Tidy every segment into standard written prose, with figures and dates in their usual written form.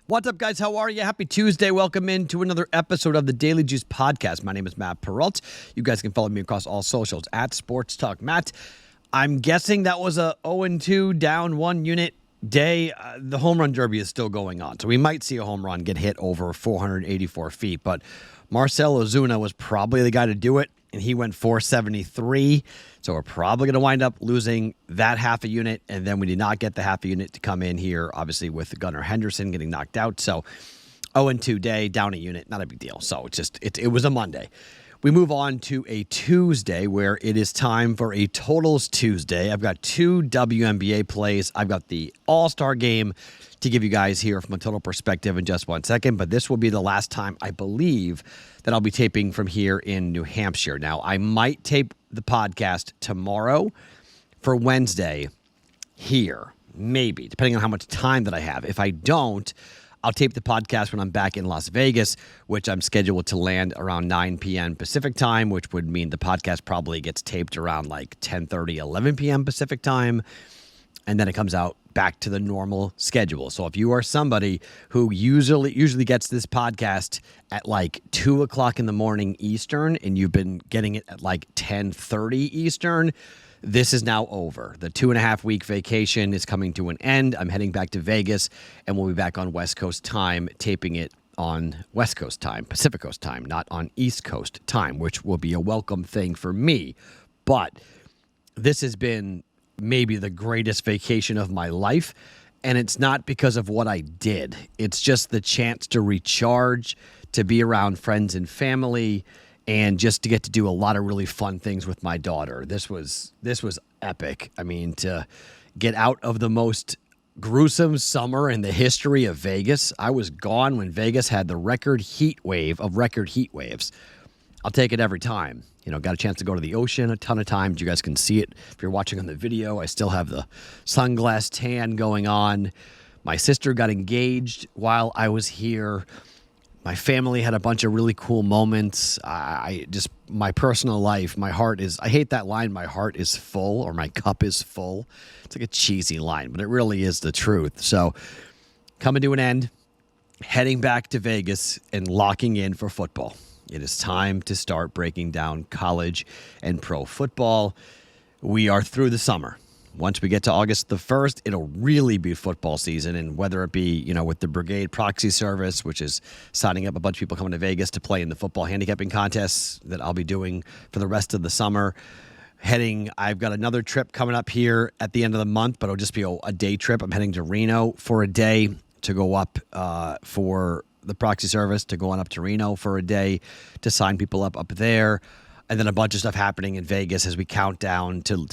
What's up, guys? How are you? Happy Tuesday. Welcome into another episode of the Daily Juice Podcast. My name is Matt Perrault. You guys can follow me across all socials at Sports Talk Matt. I'm guessing that was a 0-2 down 1 unit day. The home run derby is still going on, so we might see a home run get hit over 484 feet, but Marcell Ozuna was probably the guy to do it, and he went 473. So we're probably going to wind up losing that half a unit, and then we did not get the half a unit to come in here, obviously with Gunnar Henderson getting knocked out. So 0-2 day, down a unit, not a big deal. So it was a Monday. We move on to a Tuesday where it is time for a Totals Tuesday. I've got 2 WNBA plays. I've got the All-Star game to give you guys here from a total perspective in just 1 second, but this will be the last time, I believe, that I'll be taping from here in New Hampshire. Now, I might tape the podcast tomorrow for Wednesday here, maybe, depending on how much time that I have. If I don't, I'll tape the podcast when I'm back in Las Vegas, which I'm scheduled to land around 9 p.m. Pacific time, which would mean the podcast probably gets taped around like 10:30, 11 p.m. Pacific time, and then it comes out back to the normal schedule. So if you are somebody who usually gets this podcast at like 2 o'clock in the morning Eastern, and you've been getting it at like 10:30 Eastern, this is now over. The 2.5-week vacation is coming to an end. I'm heading back to Vegas, and we'll be back on West Coast time, taping it on West Coast time, Pacific Coast time, not on East Coast time, which will be a welcome thing for me. But this has been maybe the greatest vacation of my life, and it's not because of what I did. It's just the chance to recharge, to be around friends and family, and just to get to do a lot of really fun things with my daughter. This was epic. I mean, to get out of the most gruesome summer in the history of Vegas. I was gone when Vegas had the record heat wave of record heat waves. I'll take it every time. You know, got a chance to go to the ocean a ton of times. You guys can see it if you're watching on the video. I still have the sunglass tan going on. My sister got engaged while I was here. My family had a bunch of really cool moments. My personal life, my heart is, I hate that line, my heart is full, or my cup is full. It's like a cheesy line, but it really is the truth. So coming to an end, heading back to Vegas and locking in for football. It is time to start breaking down college and pro football. We are through the summer. Once we get to August the 1st, it'll really be football season. And whether it be, you know, with the Brigade Proxy Service, which is signing up a bunch of people coming to Vegas to play in the football handicapping contests that I'll be doing for the rest of the summer. I've got another trip coming up here at the end of the month, but it'll just be a day trip. I'm heading to Reno for a day to go up for the proxy service, to go on up to Reno for a day to sign people up there, and then a bunch of stuff happening in Vegas as we count down to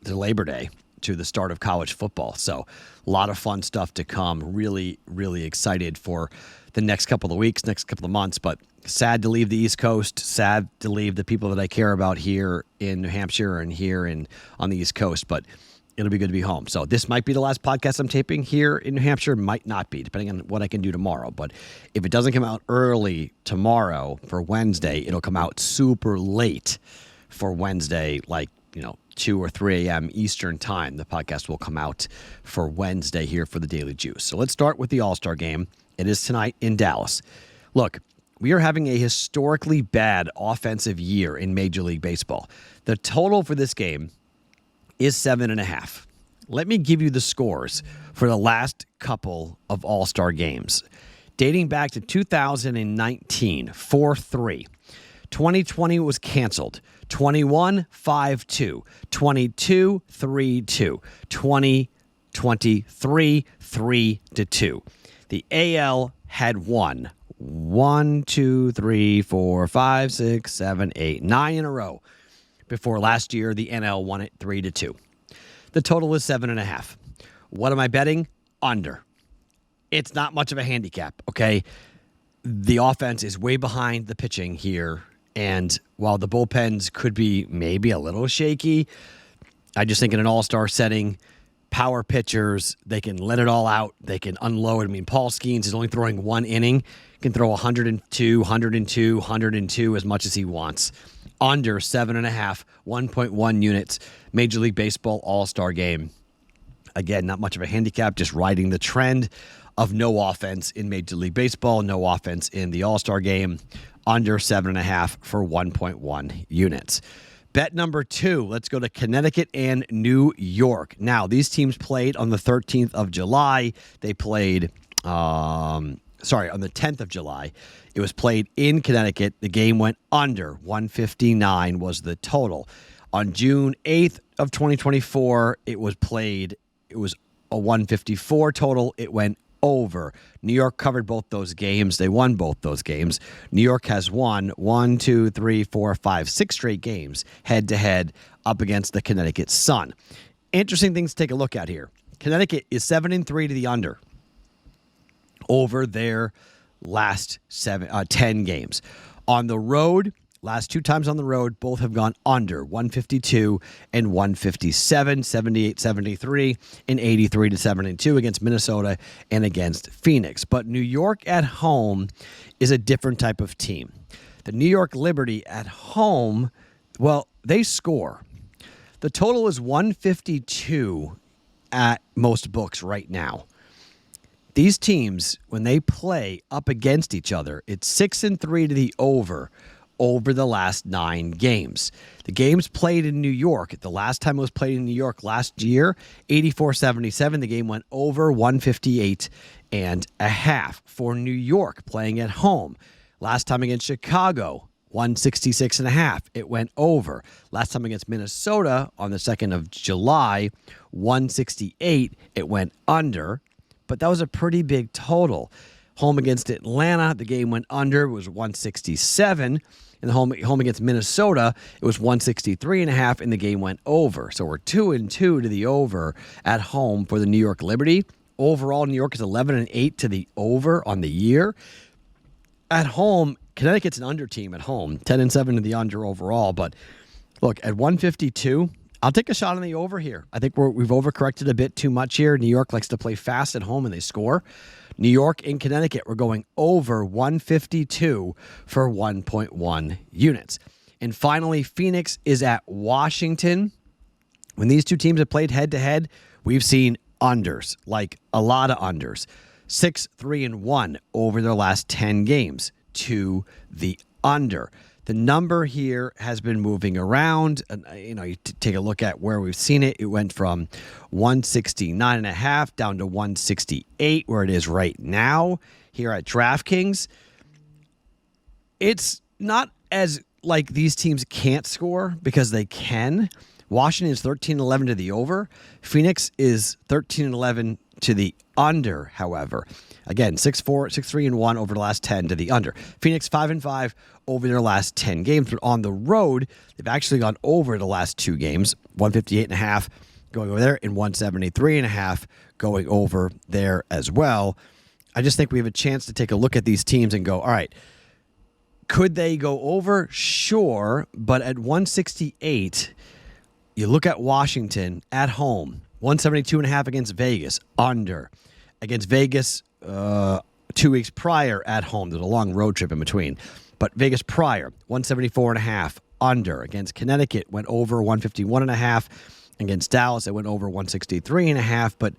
Labor Day, to the start of college football. So a lot of fun stuff to come. Really, really excited for the next couple of weeks, next couple of months, but sad to leave the East Coast, sad to leave the people that I care about here in New Hampshire and here on the East Coast, but it'll be good to be home. So this might be the last podcast I'm taping here in New Hampshire. Might not be, depending on what I can do tomorrow. But if it doesn't come out early tomorrow for Wednesday, it'll come out super late for Wednesday, like, 2 or 3 a.m. Eastern time. The podcast will come out for Wednesday here for the Daily Juice. So let's start with the All-Star game. It is tonight in Dallas. Look, we are having a historically bad offensive year in Major League Baseball. The total for this game is 7.5. Let me give you the scores for the last couple of All-Star games. Dating back to 2019, 4-3. 2020 was canceled. 21, 5-2. 22, 3-2. 2023, 3-2. The AL had won 1, 2, 3, 4, 5, 6, 7, 8, 9 in a row before last year the NL won it 3-2. The total is 7.5. What am I betting? Under. It's not much of a handicap, okay? The offense is way behind the pitching here, and while the bullpens could be maybe a little shaky, I just think in an all-star setting, power pitchers, they can let it all out. They can unload. I mean, Paul Skeens is only throwing 1 inning. He can throw 102, 102 as much as he wants. Under 7.5, 1.1 units. Major League Baseball All-Star game. Again, not much of a handicap, just riding the trend of no offense in Major League Baseball, no offense in the All-Star game, under 7.5 for 1.1 units. Bet number 2, let's go to Connecticut and New York. Now, these teams played on the 13th of July. They played, on the 10th of July. It was played in Connecticut. The game went under. 159 was the total. On June 8th of 2024, it was played. It was a 154 total. It went over. New York covered both those games. They won both those games. New York has won 6 straight games head-to-head up against the Connecticut Sun. Interesting things to take a look at here. Connecticut is 7-3 to the under over their last 10 games. On the road, last 2 times on the road, both have gone under 152 and 157, 78-73, and 83-72 against Minnesota and against Phoenix. But New York at home is a different type of team. The New York Liberty at home, well, they score. The total is 152 at most books right now. These teams, when they play up against each other, it's 6-3 to the over the last 9 games. The games played in New York, the last time it was played in New York last year, 84-77. The game went over 158.5 for New York playing at home. Last time against Chicago, 166.5. It went over. Last time against Minnesota on the 2nd of July, 168. It went under. But that was a pretty big total. Home against Atlanta, the game went under. It was 167. And the home against Minnesota, it was 163.5, and the game went over. So we're 2-2 to the over at home for the New York Liberty. Overall, New York is 11-8 to the over on the year. At home, Connecticut's an under team at home, 10-7 to the under overall. But look, at 152, I'll take a shot on the over here. I think we've overcorrected a bit too much here. New York likes to play fast at home and they score. New York and Connecticut, we're going over 152 for 1.1 units. And finally, Phoenix is at Washington. When these two teams have played head-to-head, we've seen unders, like a lot of unders. 6-3-1 over their last 10 games to the under. The number here has been moving around. You take a look at where we've seen it. It went from 169.5 down to 168, where it is right now here at DraftKings. It's not as like these teams can't score because they can. Washington is 13-11 to the over. Phoenix is 13-11 to the under, however. Again, 6-3-1 over the last 10 to the under. Phoenix 5-5 over their last 10 games, but on the road, they've actually gone over the last 2 games, 158.5 going over there and 173.5 going over there as well. I just think we have a chance to take a look at these teams and go, all right, could they go over? Sure, but at 168, you look at Washington at home, 172.5 against Vegas, under. Against Vegas 2 weeks prior at home. There's a long road trip in between. But Vegas prior, 174.5, under. Against Connecticut, went over 151.5. Against Dallas, it went over 163.5. But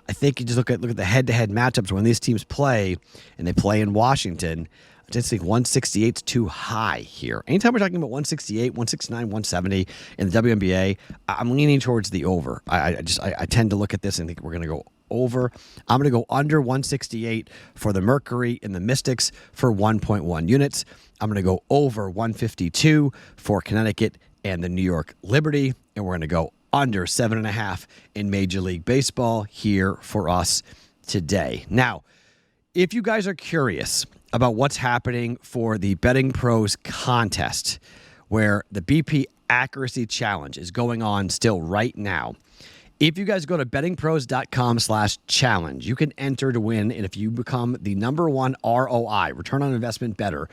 I think you just look at the head-to-head matchups when these teams play, and they play in Washington. I just think 168 is too high here. Anytime we're talking about 168, 169, 170 in the WNBA, I'm leaning towards the over. I tend to look at this and think we're going to go over. I'm going to go under 168 for the Mercury and the Mystics for 1.1 units. I'm going to go over 152 for Connecticut and the New York Liberty, and we're going to go under 7.5 in Major League Baseball here for us today. Now, if you guys are curious about what's happening for the BettingPros contest, where the BP Accuracy Challenge is going on still right now, if you guys go to bettingpros.com/challenge, you can enter to win. And if you become the #1 ROI, return on investment bettor,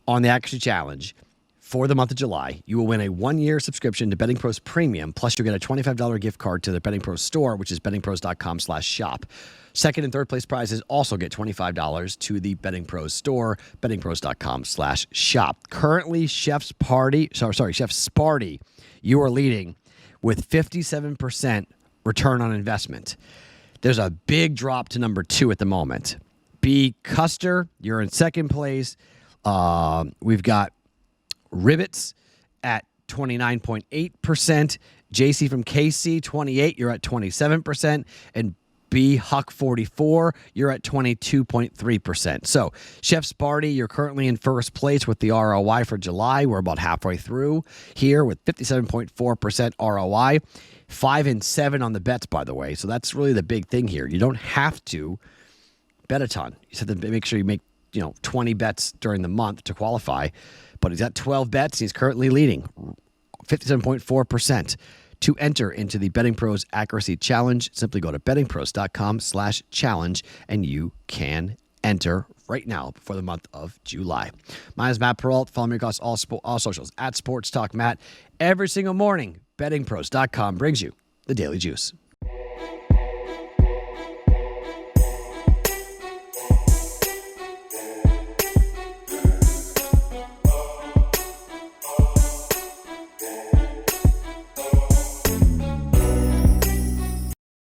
on the Accuracy Challenge for the month of July, you will win a 1-year subscription to BettingPros Premium. Plus, you'll get a $25 gift card to the BettingPros store, which is bettingpros.com/shop. Second and third place prizes also get $25 to the BettingPros store, bettingpros.com/shop. Currently, Chef Sparty, you are leading with 57% return on investment. There's a big drop to number 2 at the moment. B. Custer, you're in second place. We've got Ribbits at 29.8%. JC from KC, 28, you're at 27%. And B. Huck 44, you're at 22.3%. So, Chef Sparty, you're currently in first place with the ROI for July. We're about halfway through here with 57.4% ROI. 5 and 7 on the bets, by the way. So that's really the big thing here. You don't have to bet a ton. You just have to make sure you make 20 bets during the month to qualify. But he's got 12 bets. He's currently leading 57.4%. To enter into the BettingPros Accuracy Challenge, simply go to bettingpros.com/challenge and you can enter right now for the month of July. My name is Matt Perrault. Follow me across all socials at Sports Talk Matt. Every single morning, bettingpros.com brings you the Daily Juice.